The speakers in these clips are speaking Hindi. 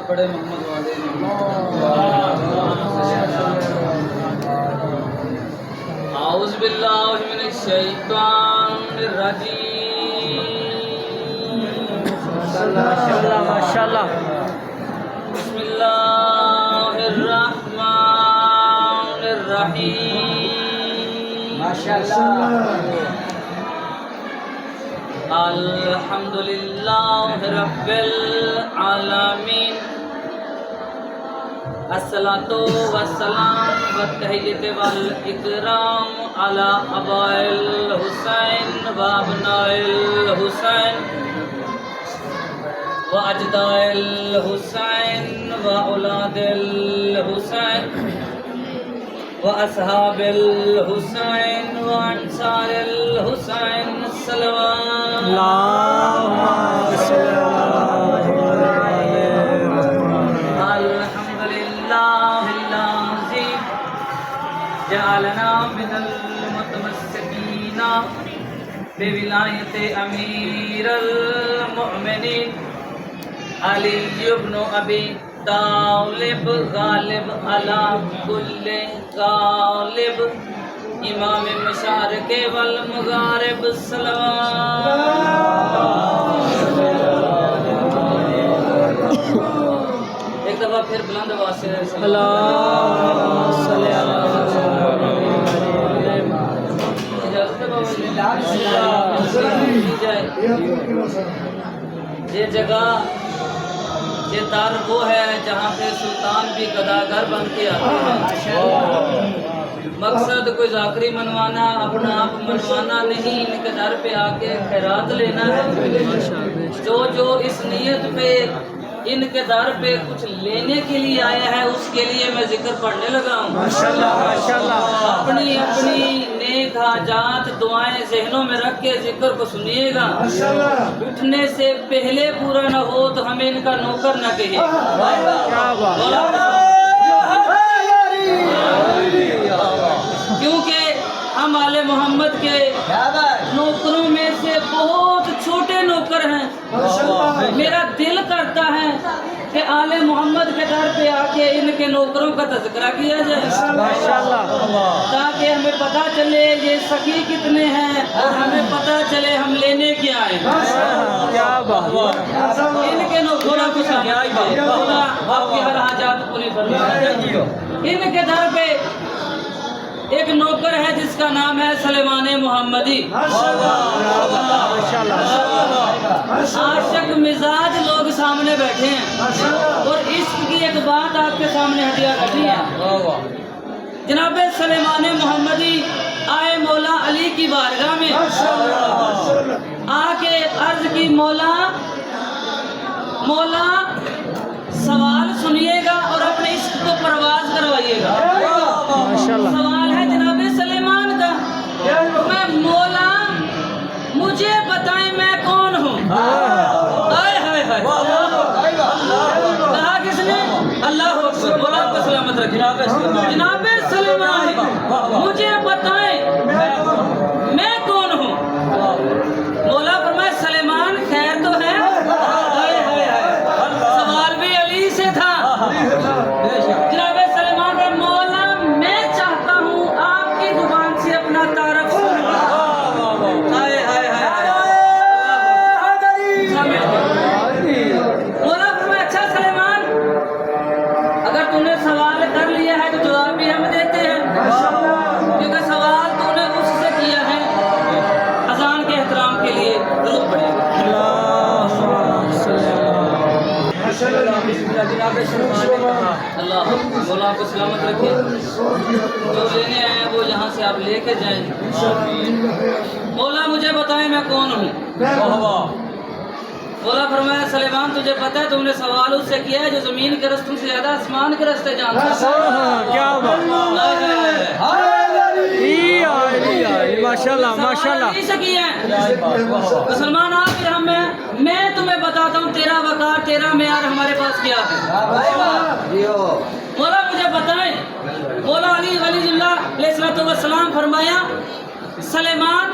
पड़े मोहम्मद वाले आऊज़ु बिल्लाहि मिनश शैतानिर रजीम। माशाल्लाह बिस्मिल्लाहिर रहमानिर रहीम। अल्हम्दुलिल्लाहि रब्बिल आलमीन। अस्सलातु वस्सलाम वत्तहिय्यत वल इकराम अला अबाइल हुसैन व अबनाइल हुसैन व अजदाइल हुसैन व औलादिल हुसैन व अस्हाबिल हुसैन व अंसारिल हुसैन अल्हम्दुलिल्लाहिल्लज़ी जअलना मिनल मुतमस्सिकीन बिविलायति अमीरुल मुमिनीन अली इब्न अबी तालिब गालिब अला कुल्ले गालिब इमाम मशारिक़ वल मगारिब एक दफा फिर बुलंद आवाज से ये जगह ये दर वो है जहाँ पे सुल्तान भी गदागर बन के आते हैं। मकसद कोई जाकरी मनवाना, अपना आप मनवाना नहीं, इनके दर पे आके खैरात लेना है। जो इस नीयत पे इनके दर पे कुछ लेने के लिए आया है, उसके लिए मैं जिक्र पढ़ने लगा हूँ। अपनी अपनी नेक हाजात दुआएं जहनों में रख के जिक्र को सुनिएगा। उठने से पहले पूरा न हो तो हमें इनका नौकर न कहिए। क्योंकि हम आले मोहम्मद के नौकरों में से बहुत छोटे नौकर हैं। मेरा दिल करता है कि आले मोहम्मद के दर पे आके इनके नौकरों का तज़किरा किया जाए, ताकि हमें पता चले ये सखी कितने हैं और हमें पता चले हम लेने क्या आए। इनके नौकरों को आपकी हर हाजात पूरी फरमाए। इनके दर पे एक नौकर है जिसका नाम है सलेमान मोहम्मदी। आशिक मिजाज लोग सामने बैठे हैं और इश्क की एक बात आपके सामने हटिया रखी है। जनाब सलेमान मोहम्मदी आए मौला अली की बारगाह में आके अर्ज की, मौला मौला सवाल सुनिएगा और अपने इश्क को परवाज करवाइएगा। सवाल है जनाब सलेमान का, मैं मौला मुझे बताएं मैं कौन हूँ। कहा किसने? अल्लाह मौला को सलामत रखे। जनाब सलेमान मुझे बताएं मैं कौन हूँ। मौला फरमाए सलेमान खैर तो है। सवाल भी अली से था। जनाब सलेमान का मौला मैं चाहता हूँ आपकी जुबान से अपना तारफ मौला फरमाए अच्छा सलेमान, अगर तूने सवाल कर लिया है तो जवाब भी हम देते हैं, क्योंकि सवाल तूने उससे किया है। अजान के एहतराम के लिए दुरूद पढ़ेगा। अल्लाह मौला को सलामत रखे। जो लेने आए हैं वो यहाँ से आप लेके जाएंगे। मौला मुझे बताएं मैं कौन हूँ। बोला फरमाया सलेमान तुझे पता है तुमने सवाल उससे किया है जो जमीन के रस्तों से ज्यादा आसमान के रास्ते जानता है। क्या बात, माशाल्लाह माशाल्लाह। मुसलमान आप फिर मैं तुम्हें बताता हूँ तेरा वकार तेरा मेयार हमारे पास क्या है। बोला मुझे बताएं। बोला अली अलैहिस्सलाम फरमाया सलेमान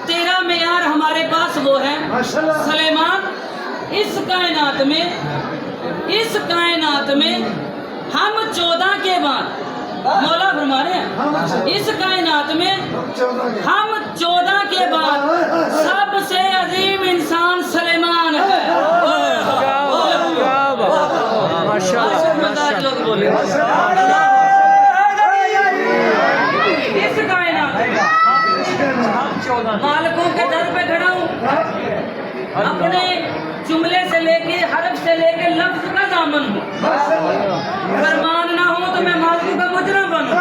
तेरा मेयार हमारे पास वो है सलेमान इस कायनात में हम 14 के बाद मौला फरमा रहे हैं इस कायनात में हम 14 के बाद सबसे अजीम इंसान सलेमान है। लोग बोले इस कायनात मालिकों के दर पे खड़ा हूँ अपने जुमले से लेके हरफ से लेके लफ्ज का दामन हूँ। फरमान ना हो तो मैं मालिकों का मुजरिम बनूं।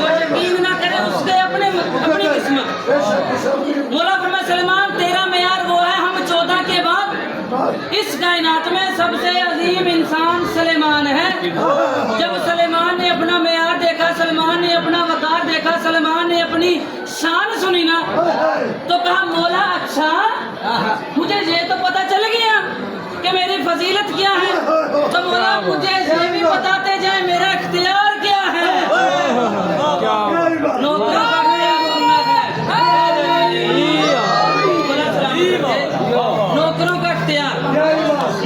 जो यकीन ना करे उसके अपनी किस्मत। मौला फरमाया सलेमान तेरा मेयार वो है हम 14 के बाद इस कायनात में सबसे अजीम इंसान सलेमान है। जब सलेमान ने अपना मेयार देखा सलेमान ने अपना वकार देखा सलेमान ने अपनी शान सुनी ना तो कहा मौला अच्छा मुझे ये तो पता चल गया कि मेरी फजीलत क्या है तो मौला मुझे ये भी बताते जाए मेरा इख्तियार क्या है। नौकरों का इख्तियार सुनना है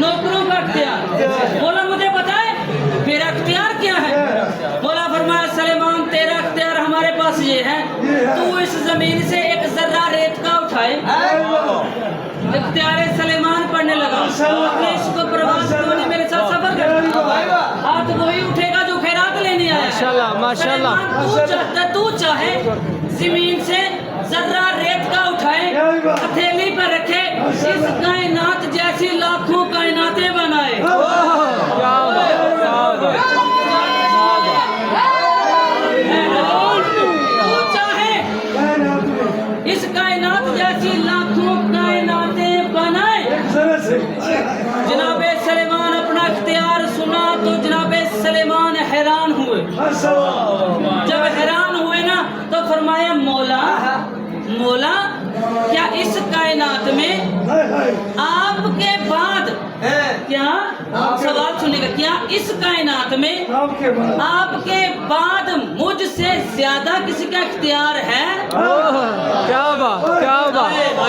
नौकरों का इख्तियार बोला मुझे बताए मेरा इख्तियार क्या है। बोला फरमाया सलेमान तेरा इख्तियार हमारे पास ये है तू इस जमीन से एक जर्रा रेत का उठाए। इख्तियार सलेमान पढ़ने लगा अपने इश्क प्रवास करने मेरे साथ सफर कर हाथ वही उठेगा जो खैरात लेने आया। माशाल्लाह माशाल्लाह। तू चाहे जमीन से जर्रा रेत का उठाए हथेली पर रखे इस कायनात जैसी लाखों कायनातें बनाए। तू चाहे इस कायनात जैसी लाखों कायनातें बनाए। जनाबे सलेमान अपना इख्तियार सुना तो जनाबे सलेमान हैरान हुए। जब हैरान हुए ना तो फरमाया मौला क्या इस कायनात में आपके बाद क्या सवाल सुनेगा क्या इस कायनात में आपके बाद मुझसे ज्यादा किसी का इख्तियार है। क्या बात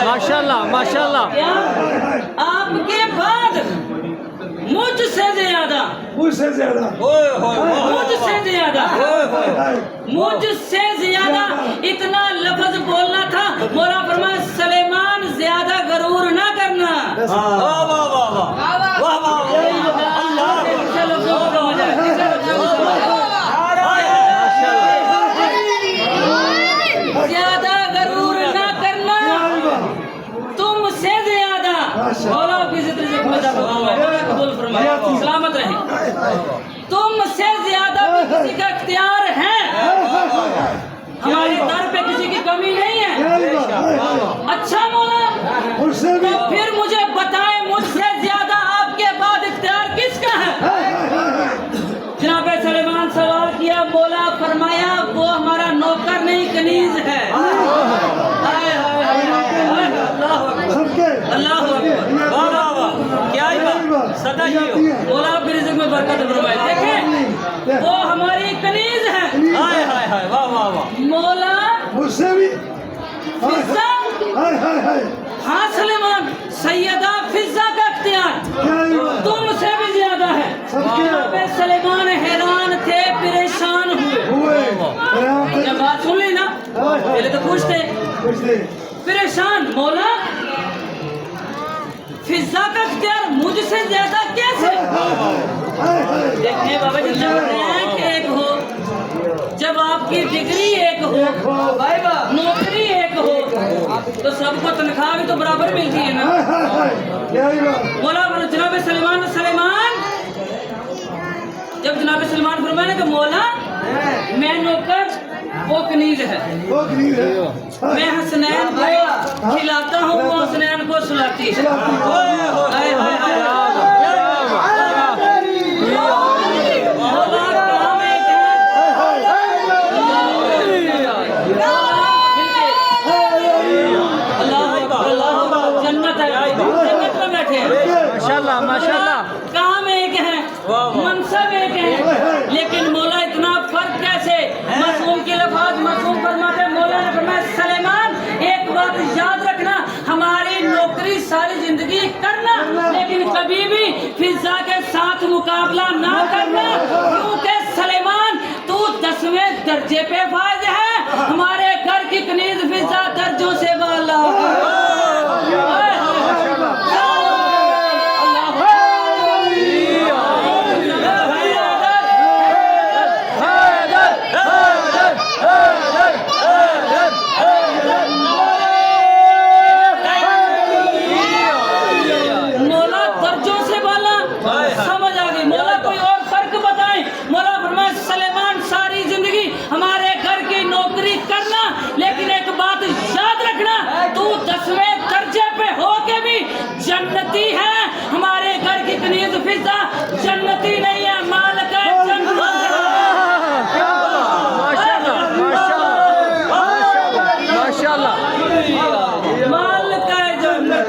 माशाल्लाह माशाल्लाह। क्या आपके बाद मुझसे ज्यादा इतना लफ्ज बोलना था। मौला फरमाया सलेमान ज्यादा गरूर ना करना। ज्यादा गरूर ना करना तुमसे ज्यादा। मौला की सलामत रहे तुमसे ज्यादा भी किसी का इख्तियार है। हमारे दर पे किसी की कमी नहीं है। अच्छा मौला तो फिर मुझे बताएं मुझसे ज्यादा आपके बाद इख्तियार किसका है। जनाब सलेमान सवाल किया बोला फरमाया वो हमारा नौकर नहीं कनीज है। अल्लाह क्या बोला फिर में बरकत फरमाए। देखें वो हमारी कनीज है। मौला मुझसे भी हाँ सलेमान सैयदा फिजा का इख्तियार तुमसे भी ज्यादा है। सलेमान हैरान थे परेशान हुए। जब बात सुन ली ना पहले तो पूछते परेशान मौला फिजा का इख्तियार मुझसे ज्यादा कैसे। देखिए बाबा जी रैंक एक हो जब आपकी डिग्री एक हो नौकरी एक हो तो सबको तनख्वाह भी तो बराबर मिलती है ना। बोला जनाब सलेमान जब जनाब सलेमान फरमाया कि मौला मैं नौकर वो कनीज है। वो कनीज है। मैं हसनैन को खिलाता हूँ, वो हसनैन को सुलाती है। हाय, हाय, हाय। मौला काम एक है। अल्लाह जन्नत है, जन्नत में बैठे हैं। माशाल्लाह माशाल्लाह। काम एक है, मनसब एक है, लेकिन मौला इतना फर्क कैसे? मासूम के लफाज मासूम फरमाते, मौला ने फरमाया सलेमान एक बात याद रखना, हमारी नौकरी सारी जिंदगी करना, लेकिन कभी भी फिजा के साथ मुकाबला ना करना, क्योंकि सलेमान तू 10वें दर्जे पे फायज है, हमारे घर की कनीज फिजा दर्जों से वाला। जन्नती है, हमारे घर की कनीज फिजा जन्नती नहीं है, मालिक है जन्नत। माशाल्लाह माशाल्लाह माशाल्लाह। मालिक है जन्नत,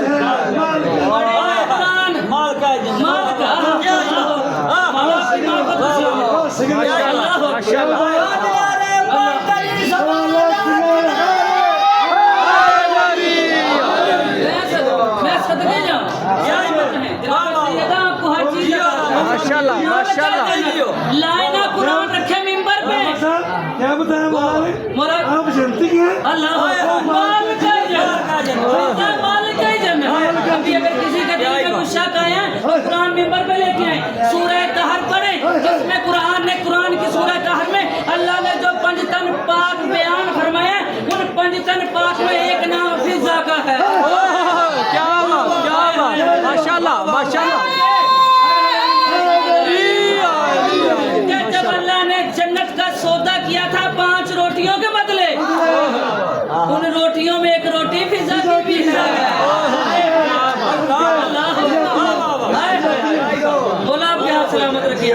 माशाल्लाह माशाल्लाह। लाइना कुरान रखे मिंबर पे। क्या बताया मौला ने? मौला आप जनती की हैं? अल्लाह मालिक है जन्नत, मालिक है जन्नत। अभी अगर किसी का दिल में कुछ शक आया तो कुरान मिंबर पे लेके आए, सूरह कहर पढ़े, जिसमें कुरान की सूरह कहर में अल्लाह ने जो पंजतन पाक बयान फरमाया, उन पंजतन पाक में एक नाम फिजा का है। क्या बात माशाल्लाह माशाल्लाह। जब अल्लाह ने जन्नत का सौदा किया था 5 रोटियों के बदले, उन रोटियों में एक रोटी फिजा की भी है। बोला आप क्या सलामत रखिए।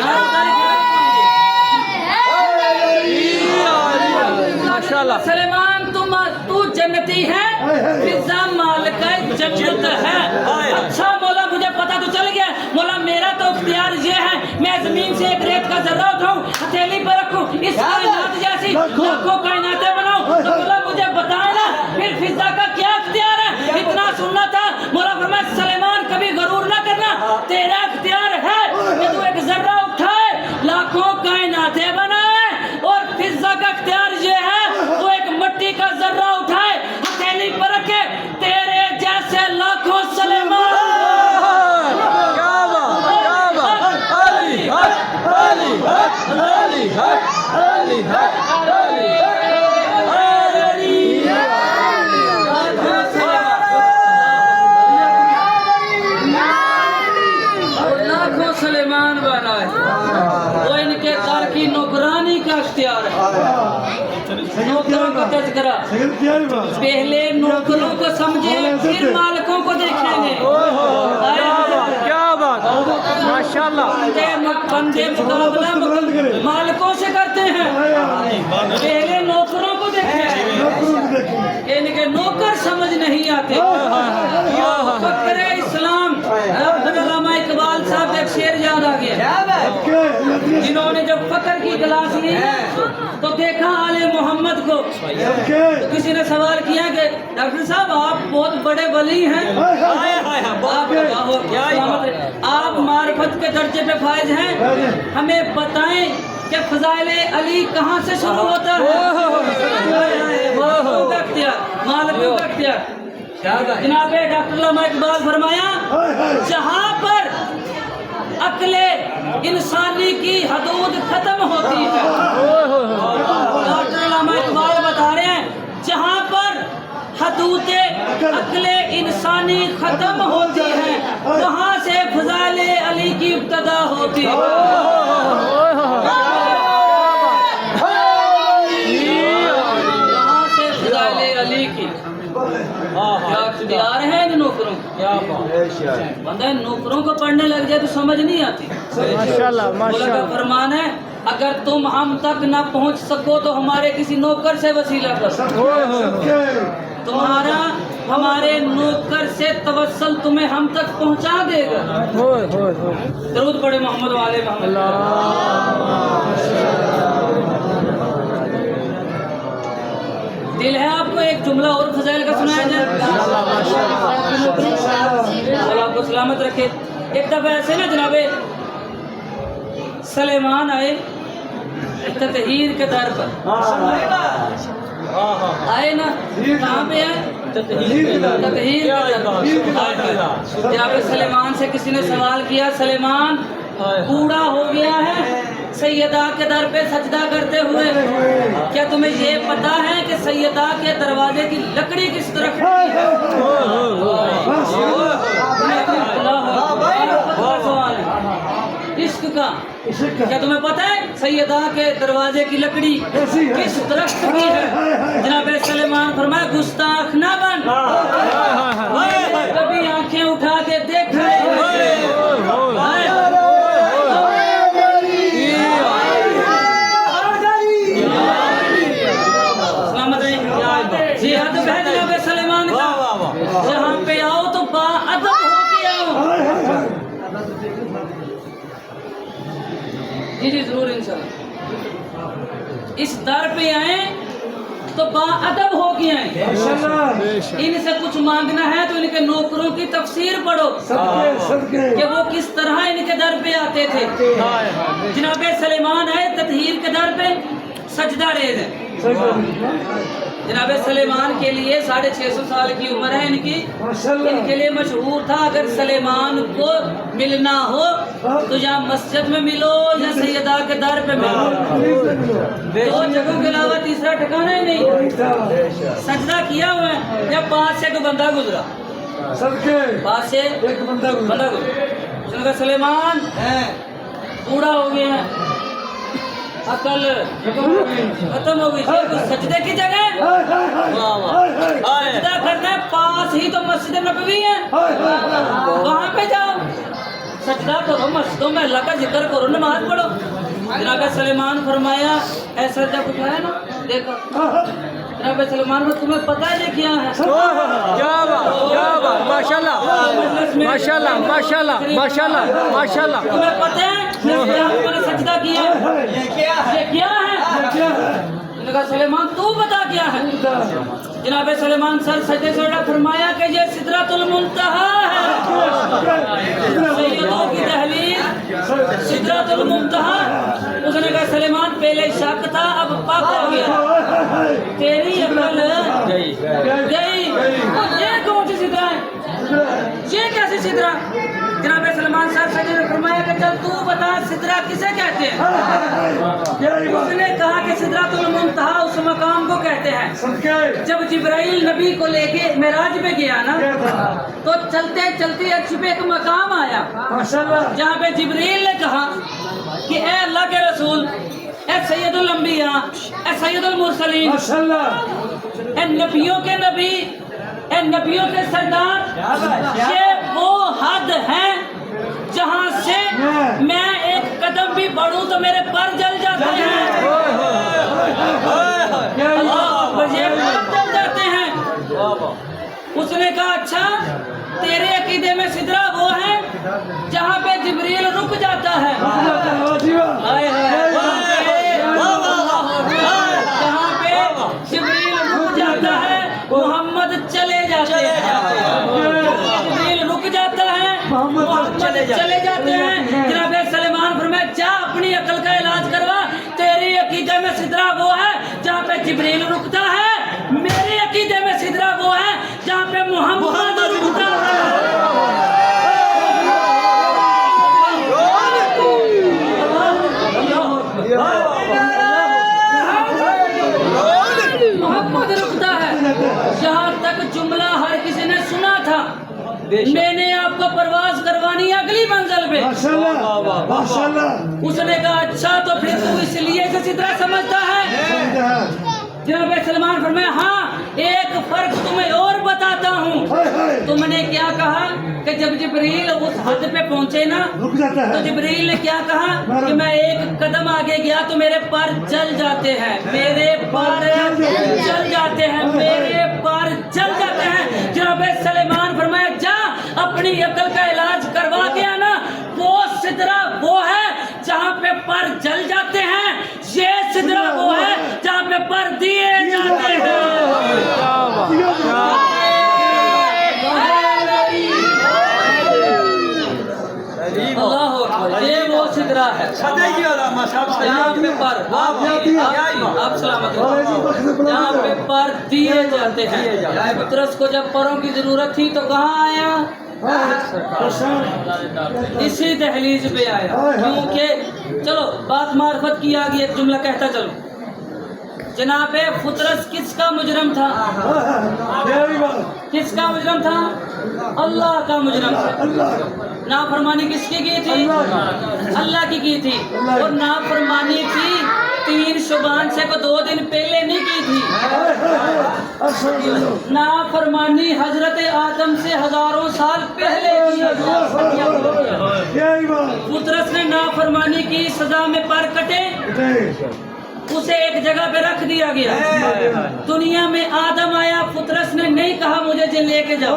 माशाल्लाह। सलेमान तू जन्नती है, फिजा मालिक जन्नत है। अच्छा मौला मुझे पता तो चल गया, मौला मेरा तो इख्तियार ये है, मैं जमीन से एक रेत का जर्रा उठाऊं, हथेली पर रखूं, इस कायनात जैसी लाखों कायनातें बनाऊं, तो मौला मुझे बताए ना फिर फिजा का क्या इख्तियार है? इतना सुनना था। मौला फरमाया सलेमान कभी गरूर ना करना, तेरा इख्तियार है कि तू एक जर्रा उठाए लाखों कायनातें बनाए, और फिजा का इख्तियार ये है तू एक मट्टी का जर्रा उठाए हथेली पर रखे, तेरे जैसे लाखों सलेमान। लाखों सलेमान बना है, वो इनके घर की नौकरानी का इख्तियार है। नौकरों को तज़किरा, पहले नौकरों को समझे फिर मालिकों को देखेंगे। क्या बात माशाल्लाह। बंदे मुकाबला मालिकों से करते हैं, पहले नौकरों को देखें। इनके नौकर समझ नहीं आते। फक्र इस्लाम अल्लामा इकबाल साहब का एक शेर याद आ गया, जिन्होंने जब फक्र की क्लास ली तो देखा आले मोहम्मद को, तो किसी ने सवाल किया कि डॉक्टर साहब आप बहुत बड़े वली हैं, आप मार्फत के दर्जे पे फायज हैं, हमें बताएं कि फजाइल अली कहाँ से शुरू होता है? मालिकों का इख्तियार। जनाब डॉक्टर अल्लामा इकबाल फरमाया, जहाँ पर अक्ले इंसानी की हदूद खत्म होती है, डॉक्टर अल्लामा इकबाल बता रहे हैं, जहाँ पर हदूदे अक्ले इंसानी खत्म होती है, वहाँ से फजाइल अली की इब्तदा होती है। इख्तियार है इन नौकरों को। बंदा इन नौकरों को पढ़ने लग जाए तो समझ नहीं आती। माशाल्लाह मौला का माशाल्लाह फरमान है, अगर तुम हम तक न पहुंच सको तो हमारे किसी नौकर से वसीला करो। ओए होए तुम्हारा हमारे नौकर से तवस्सल तुम्हें हम तक पहुंचा देगा। होए होए होए दरूद पढ़े मोहम्मद वाले मोहम्मद। दिल है आपको एक जुमला और फजाइल का सुनाया जाए। अल्लाह आपको सलामत रखे। एक दफा ऐसे ना जनाबे सलेमान आए ततहीर के दर पर, आए ना, कहाँ पे है? ततहीर के दर पर। जनाबे सलेमान से किसी ने सवाल किया, सलेमान बूढ़ा हो गया है सैयदा के दर पे सजदा करते हुए, क्या तुम्हें ये पता है कि सैयदा के दरवाजे की लकड़ी किस तरह खड़ी है? सवाल है इश्क का। क्या तुम्हें पता है सैयदा के दरवाजे की लकड़ी किस दरख्त की है? जनाब सलेमान फरमाया, गुस्ताख ना बन, कभी आंखें उठा के देख सलेमान का। जहाँ पे आओ तो बाअदब होके आओ। जी जी जरूर इंशाल्लाह। इस दर पे आए तो बाअदब होके आए। इनसे कुछ मांगना है तो इनके नौकरों की तफसीर पढ़ो कि वो किस तरह इनके दर पे आते थे। जनाब सलेमान आए ततहीर के दर पे, सजदा रेज है। जनाब सलेमान के लिए 650 साल की उम्र है इनकी। इनके लिए मशहूर था, अगर सलेमान को मिलना हो तो या मस्जिद में मिलो या सैयदा के दर पे मिलो। दो जगहों के अलावा तीसरा ठिकाना ही नहीं। सजदा किया हुआ है या पास से कोई बंदा गुजरा, पास से एक बंदा गुजरा। सलेमान बूढ़ा हो गया है, अकल खत्म हो गई, सजदे की जगह सजदा करना है, पास ही तो मस्जिद नबवी है, वहाँ पे जाओ सजदा करो, मस्जिदों में अल्लाह का जिक्र करो, नमाज पढ़ो। जनाब सलेमान फरमाया, ऐसा जब उठाया ना, देखो जनाब सलेमान को तुम्हें पता है ये क्या है? क्या बात माशाल्लाह माशाल्लाह माशाल्लाह माशाल्लाह माशाल्लाह। तुम्हें पता है मैंने सजदा किया, ये क्या है? सलेमान तू बता क्या है? जनाब सलेमान सर सजदे से उठा, फरमाया कि ये सिदरतुल मुंतहा है, सैयदों की दहलीज सिदरतुल मुंतहा। उसने कहा सलेमान पहले शक था अब पक हो गया, तेरी अकल गई। ये कौन सी सिदरा है? ये कैसी सिदरा? जनाब सलेमान सर सजदे से फरमाया कि चल तू बता सिदरा किसे कहते हैं? उसने कहा कि सिदरतुल मुंतहा उस मकाम को कहते हैं जब जिब्राइल नबी को लेके मेराज पे गया ना, तो चलते चलते अर्श पे एक मकाम आया जहाँ पे जिब्राइल ने कहा कि ए अल्लाह के रसूल, ए सैयदुल अंबिया, ए सैयदुल मुरसलीन, ए नबियों के नबी, ए नबियों के सरदार, ये वो हद है जहाँ से मैं एक कदम भी बढ़ूं तो मेरे पर जल जाते हैं, जल जाते हैं। उसने कहा अच्छा, तेरे अकीदे में सिदरा वो है जहाँ पे जिब्रील रुक जाता है, जहाँ पे जिब्रील रुक जाता है मोहम्मद चले जाते हैं, जिब्रील रुक जाता है मोहम्मद चले जाते हैं। जनाब सलेमान फरमाया जा अपनी अकल का इलाज करवा, तेरी अकीदे में सिदरा वो है जहाँ पे जिब्रील रुकता है, मेरे अकीदे में सिदरा वो है जहाँ पे मोहम्मद रुकता है। मोहम्मद रुकता है। यहाँ तक जुमला हर किसी ने सुना था, मैंने आपको परवाज करवानी अगली मंजिल पे। उसने कहा अच्छा तो फिर तू इसलिए से सिदरा समझता है? जनाब सलमान फरमाया हाँ, एक फर्क तुम्हें और बताता हूँ। तुमने क्या कहा कि जब जिब्रील उस हद पे पहुंचे ना, रुक जाता तो है। जिब्रील ने क्या कहा कि मैं एक कदम आगे गया तो मेरे पैर जल जाते हैं, मेरे पैर जल जाते हैं, मेरे पैर जल जाते हैं। जनाब सलेमान फरमाया जा अपनी अकल का इलाज करवा के आना। वो सिदरा वो है जहाँ पे पैर जल जाते हैं, ये सिदरा वो है जहाँ पे पैर दिए जाते हैं। अल्लाह अकबर, ये वो सिदरा है यहाँ पे पर आप सलामत रहो, यहाँ पे पर दिए जाते हैं। पुत्रस को जब परों की जरूरत थी तो कहाँ आया? इसी दहलीज पे आया, क्योंकि चलो बात मार्फत की आगे एक जुमला कहता चलो। जनाबे फुतरस किसका मुजरम था? किसका मुजरम था? अल्लाह का मुजरम था। नाफरमानी किसकी की थी? अल्लाह की थी। और नाफरमानी थी 3 शुबान से को 2 दिन पहले नहीं की थी। नाफरमानी हजरत आदम से हजारों साल पहले की। फुतरस ने नाफरमानी की, सजा में पर कटे, उसे एक जगह पे रख दिया गया। दुनिया में आदम आया, फुतरस ने नहीं कहा मुझे जे लेके जाओ।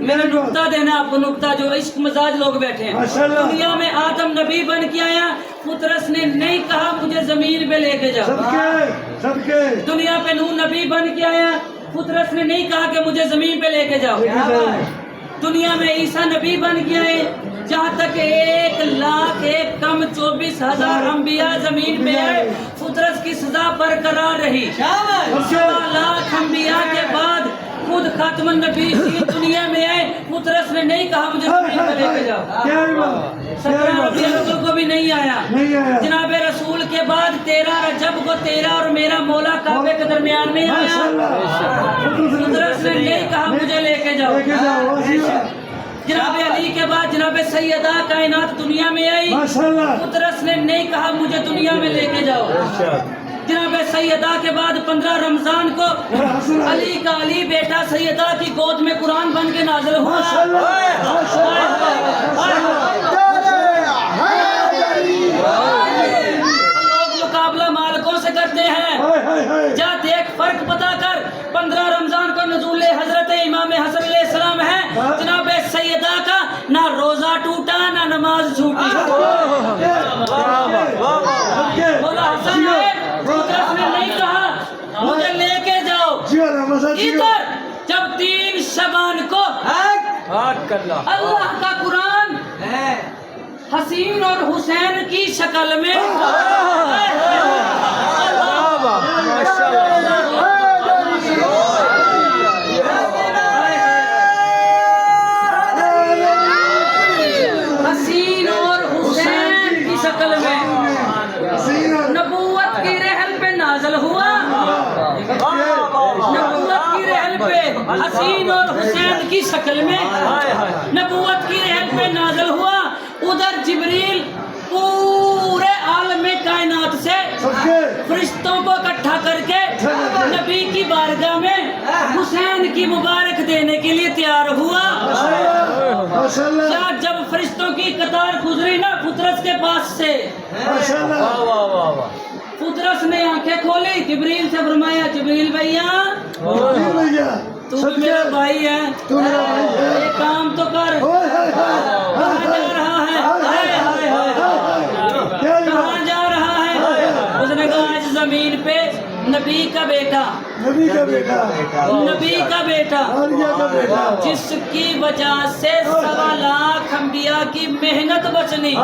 मेरा नुक्ता देना आपको, नुक्ता जो इश्क मजाज लोग बैठे हैं। दुनिया में आदम नबी बन के आया, फुतरस ने नहीं कहा मुझे जमीन पे लेके जाओ। दुनिया पे नूह नबी बन के आया, फुतरस ने नहीं कहा कि मुझे जमीन पे लेके जाओ। दुनिया में ईसा नबी बन के आए, जहाँ तक 1,00,000 कम 24,000 अम्बिया जमीन पे आए, फुतरस की सजा बरकरार रही। 1,00,000 अम्बिया के बाद खुद खातमुन नबी की दुनिया में आए, फुतरस ने नहीं कहा मुझे जमीन पे लेके जाओ। 17 रबीउल अव्वल को भी नहीं आया। जनाब रसूल के बाद 13 रजब को तेरा और मेरा मौला काबे के दरमियान में आया। फुतरस ने नहीं कहा मुझे लेके जाओ। जनाब अली के बाद जनाब सैयदा कायनात दुनिया में आई, फुतरस ने नहीं कहा मुझे दुनिया में लेके जाओ। जनाब सैयदा के बाद 15 रमजान को अली का अली बेटा सैयदा की गोद में कुरान बन के नाज़िल हुआ। लोग मुकाबला मालिकों से करते हैं, जा देख फर्क पता कर। 15 रमजान को नज़ूल हजरत इमाम हसन अलैहिस्सलाम है, जनाब सैयदा का ना रोजा टूटा ना नमाज छूटी। बोला हसन है, फुतरस ने नहीं कहा मुझे लेके जाओ। इधर जब 3 शबान को अल्लाह का कुरान हसीन और हुसैन की शक्ल में हसीन और हुसैन की शक्ल में नबूवत की रहल पे नाज़िल हुआ। नबूवत की रहल पे हसीन और हुसैन की शक्ल में नबूवत की रहल पे नाज़िल हुआ। उधर जिब्रील पूरे आलम कायनात से फरिश्तों को इकट्ठा करके नबी की बारगाह में हुसैन की मुबारक देने के लिए तैयार हुआ। जब फरिश्तों की कतार गुजरी ना फुतरस के पास से, फुतरस ने आंखें खोली, जिब्रील से फरमाया जिब्रील भैया तू भी मेरा भाई है, ये काम तो कर। कहाँ जा रहा है? कहाँ जा रहा है? उसने कहा आज जमीन पे नबी का बेटा जिसकी वजह से 1.25 लाख अंबिया की मेहनत बचनी,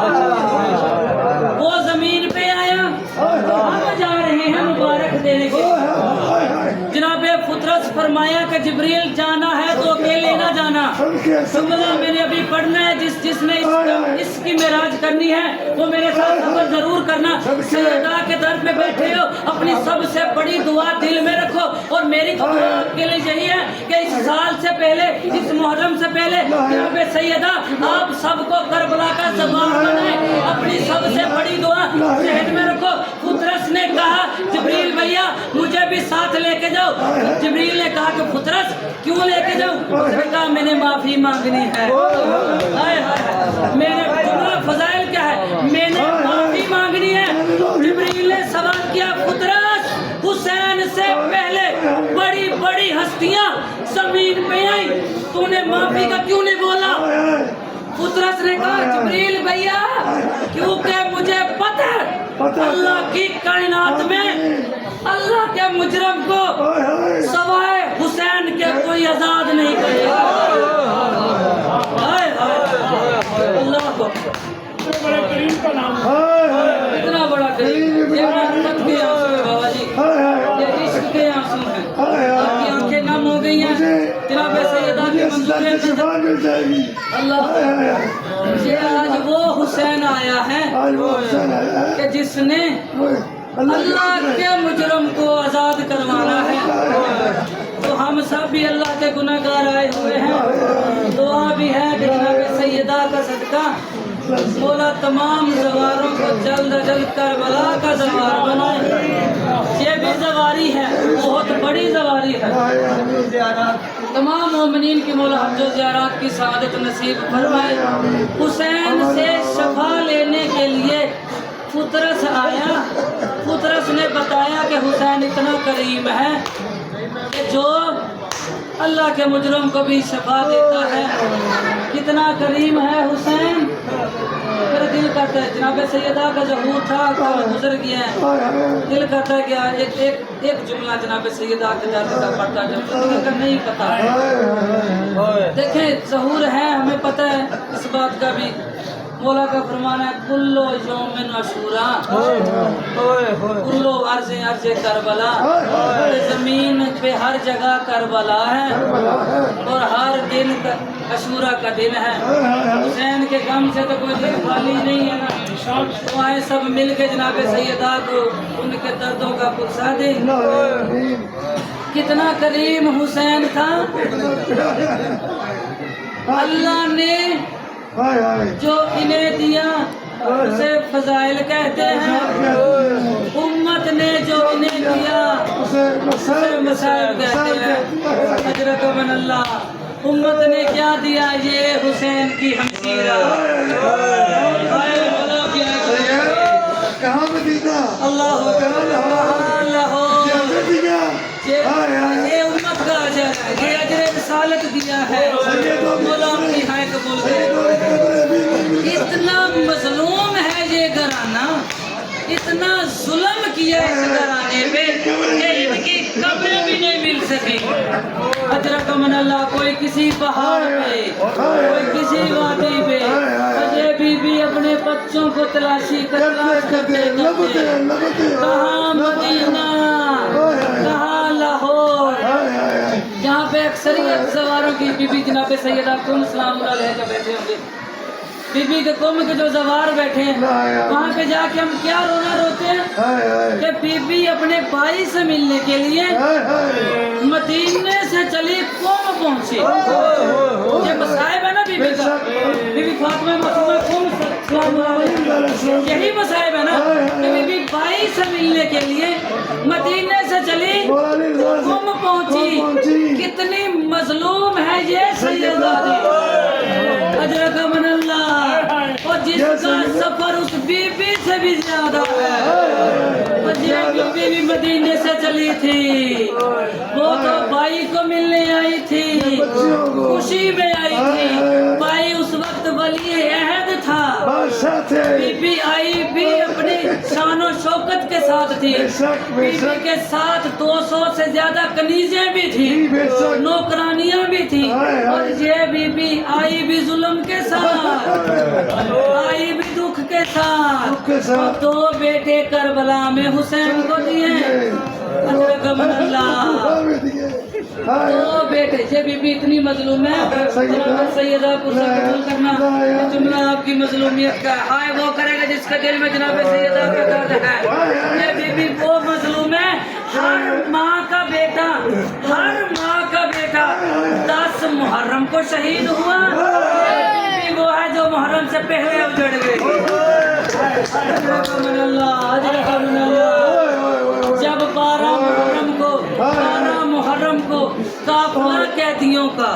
वो जमीन पे आया। हम जा रहे हैं मुबारक देने के। जनाब फुतरस फरमाया कि जिब्रील जाना है तो अकेले ना जाना, जुमला मैंने अभी पढ़ना है। जिसने इसकी मेराज करनी है वो मेरे साथ सफर जरूर करना। सैयदा के दर पे बैठे हो, अपनी सबसे बड़ी दुआ दिल में रखो। और मेरी तो दुआ आपके लिए यही है कि इस साल से पहले, इस मुहर्रम से पहले जनाब सैयदा आप सबको करबला का जवाब बनाए, अपनी सबसे बड़ी दुआ जहन में रखो। फुतरस ने कहा जिब्रील भैया मुझे भी साथ लेके जाओ। जिब्रील ने कहा कि फुतरस क्यों लेके जाऊं? उसने कहा मैंने माफी मांगनी है। हाय हाय, मेरे जुमला फजाइल क्या है, मैंने माफी मांगनी है। जिब्रील ने सवाल किया फुतरस हुसैन से पहले बड़ी बड़ी हस्तियां जमीन पे आई, तूने माफी का क्यों नहीं बोला? फुतरस ने कहा जिब्रील भैया क्योंकि मुझे पता है अल्लाह की कायनात में अल्लाह के मुजरम को सवाए हुसैन के कोई आजाद नहीं करेगा। हाय हाय, अल्लाह को इतना बड़ा करीम, ये मोहब्बत के आंसू है बाबा जी, ये इश्क के आंसू हैं। आपकी आंखें नम हो गई हैं, जनाब सैयदा की मंजूरी अल्लाह। ये आज वो हुसैन आया है कि जिसने अल्लाह के मुजरम को आजाद करवाना है। तो हम सब भी अल्लाह के गुनाहगार आए हुए हैं। दुआ भी है कि जनाब सैयदा का सदका मौला तमाम जवारों को जल्द अज जल्द करबला का जवार बनाए। ये भी जवारी है, बहुत बड़ी जवारी है। तमाम मोमिनीन की मौला हज व ज़ियारत की सआदत नसीब फरमाए। हुसैन से शफा लेने के लिए फुतरस आया। फुतरस ने बताया कि हुसैन इतना करीम है कि जो अल्लाह के मुजरम को भी शफा देता है। कितना करीम है हुसैन। मेरा दिल करता है, जनाब सैयदा का ज़हूर था गुजर गया है, दिल करता है कि एक जुमला जनाब सैयदा के दर्द का पढ़ता जब जिंदगी का नहीं पता। देखें ज़हूर है, हमें पता है इस बात का भी। मौला का फरमान है कुल्लो यौमिन अशूरा, कुल्लो अर्ज़े अर्ज़े करबला। ज़मीन पे हर जगह करबला है और हर दिन अशूरा का दिन है। हुसैन के गम से तो कोई दिन खाली नहीं है ना। तो आए सब मिल के जनाब सैयदा को उनके दर्दों का पुरसा दे। कितना करीम हुसैन था। अल्लाह ने जो इन्हें दिया उसे फजाइल कहते हैं। उम्मत ने जो इन्हें दिया उसे मसाइल कहते हैं। हजरत अल्लाह उम्मत ने क्या दिया? ये हुसैन की हमशीरा। कहाँ पे दीदा? अल्लाह ये उम्मत का अजर है, ये अजर रिसालत दिया है। गुलाम की हाय कबूल करे। इतना मजलूम है ये घराना, इतना जुल्म किया इस घराने पे कि इनकी कब्र भी नहीं मिल सकी। अजरक मन अल्लाह, कोई किसी पहाड़ पे, कोई किसी वादी पे, अजय बीबी अपने बच्चों को तलाश करते कहाँ मदीना, कहाँ लाहौर, जहाँ पे अक्सरियत सवारों की बीबी जनाब सैयदा कुल सलाम अलैह के बैठे होंगे। बीबी के कौम के जो जवार बैठे हैं वहाँ पे जाके हम क्या रोना रोते हैं कि बीबी अपने भाई से मिलने के लिए मदीने से चली कौम पहुँची। ये मसाइब है ना बीबी का। बीबी फातिमा मासूमा कौम, यही मसाइब है ना कि बीबी भाई से मिलने के लिए मदीने से चली कौम पहुँची। कितनी मजलूम है ये सैयदादी हजरत अमन अल्लाह, और जिसका सफर उस बीबी से भी ज्यादा है। और ये बीबी भी मदीने से चली थी, वो तो भाई को मिलने आई थी, खुशी में आई थी। भाई उस वक्त वली अहद था, बीबी आई भी अपनी शानो शौकत के साथ थी। बीबी के साथ 200 से ज्यादा कनीजें भी थी, नौकरानियां भी थी। और ये बीबी आई भी जुल्म के साथ, आई भी दुख के साथ। दो बेटे करबला में हुसैन को दिए। दो बेटे, ये बीबी इतनी मजलूम है। सैयदा को कबूल करना जुमला आपकी मजलूमियत का। हाय वो करेगा जिसका दिल में जनाब सैयदा का दर्द है। ये बीबी वो मजलूम है। हर माँ का बेटा 10 मुहर्रम को शहीद हुआ, बीबी वो है जो मुहर्रम से पहले उजड़ गई। जब 12 मुहर्रम को काफिला कैदियों का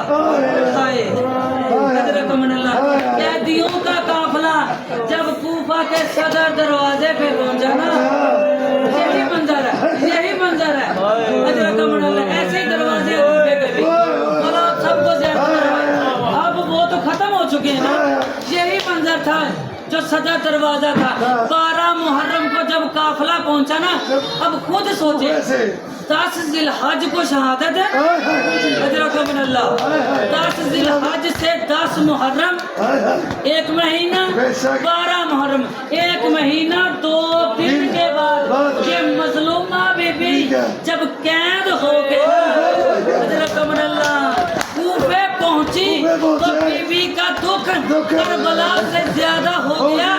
कैदियों का काफिला जब कूफा के सदर दरवाजे पे पहुंचा ना, यही मंजर है, यही मंजर है। ऐसे ही दरवाजे पे कभी और आप सबको अब वो तो खत्म हो चुके हैं ना। यही मंजर था जो सदर दरवाजा था। 12 मुहर्रम को जब काफिला पहुंचा ना, अब खुद सोचे 10 जिलहज को शहादत है, 10 जिलहज से 10 मुहर्रम, 1 महीना, 12 मुहर्रम, 1 महीना 2 दिन के बाद ये मजलूमा बीबी जब कैद हो गया, कूफे पहुंची तो बीबी का दुख करबला से ज्यादा हो गया।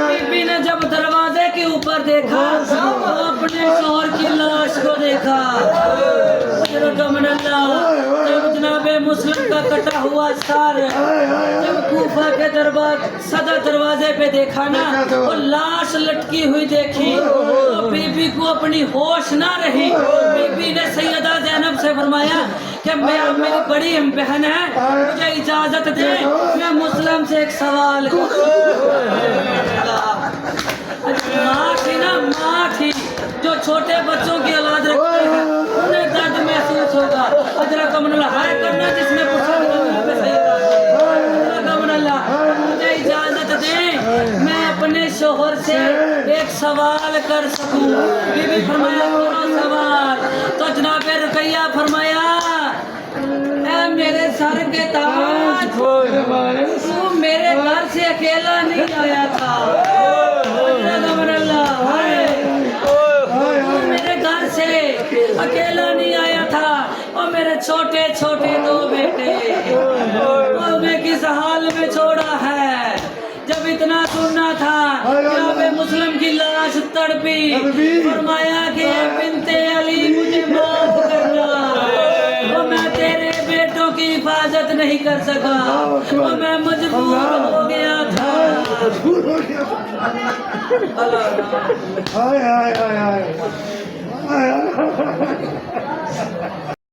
बीबी ने जब दरवाजे के ऊपर देखा तो अपने शौहर की लाश को देखा। जब जनाबे मुस्लिम का कटा हुआ सर जब कूफा के सदर दरवाजे पे देखा ना, वो लाश लटकी हुई देखी तो बीबी को अपनी होश ना रही। बीबी ने सैयदा ज़ैनब से फरमाया कि मेरी बड़ी बहन है, मुझे इजाजत दे मैं मुस्लिम से एक सवाल माँ थी ना, माँ थी जो छोटे बच्चों की औलाद रखती है, उन्हें दर्द महसूस होगा। अजरा कमनल्ला हाय करना जिसने पूछा मुझे इजाजत दे मैं अपने शोहर से एक सवाल कर सकूं। बीबी फरमाया करो सवाल। तो जनाब रुकैया फरमाया ऐ मेरे सर के ताज, तू मेरे घर से अकेला नहीं आया था, तू मेरे घर से अकेला नहीं आया था, और मेरे छोटे छोटे 2 बेटे उन्हें किस हाल में छोड़ा है। जब इतना सुनना था जब मुस्लिम की लाश तड़पी, फरमाया कि बिनते अली मुझे माफ करना, वो मैं तेरे बेटों की हिफाजत नहीं कर सका, वो मैं मजबूर हो गया था। हाय हाय हाय हाय